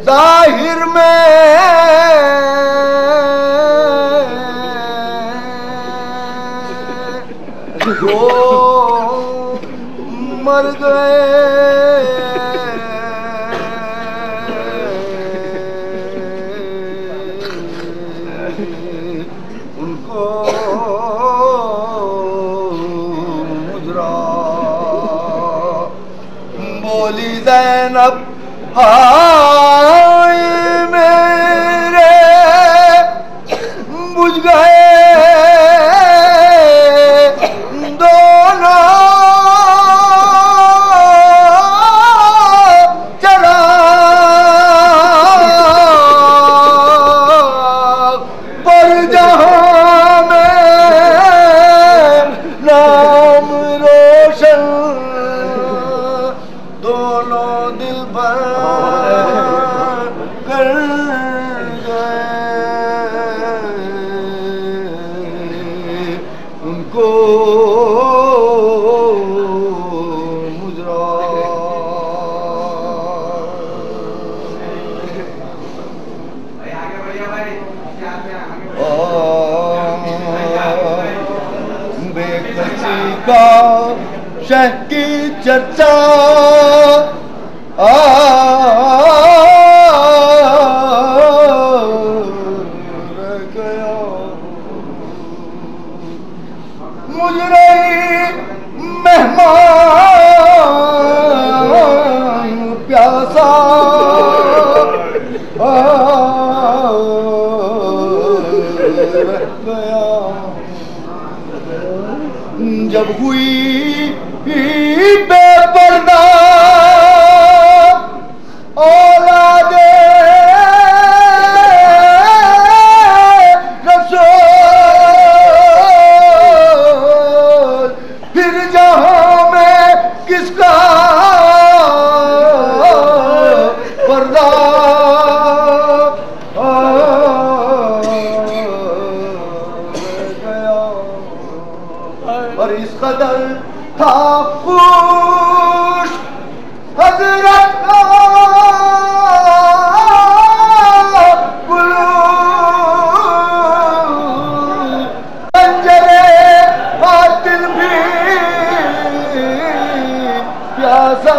जाहिर में वो मर गए उनको मुजरा बोली ज़ैनब हाय मेरे बुझ गए दोनों चला पर जहां में नाम रोशन दोनों दिल भर कर गए उनको मुजरा बेकसी का शह की चर्चा रह गया मुझे मेहमान प्यासा रह गया जब हुई बेपर्दा औलादे रसूल फिर जहां में किसका पर्दा गया और इस कदर था खुश हजरत अंजरे बातिल भी प्यासा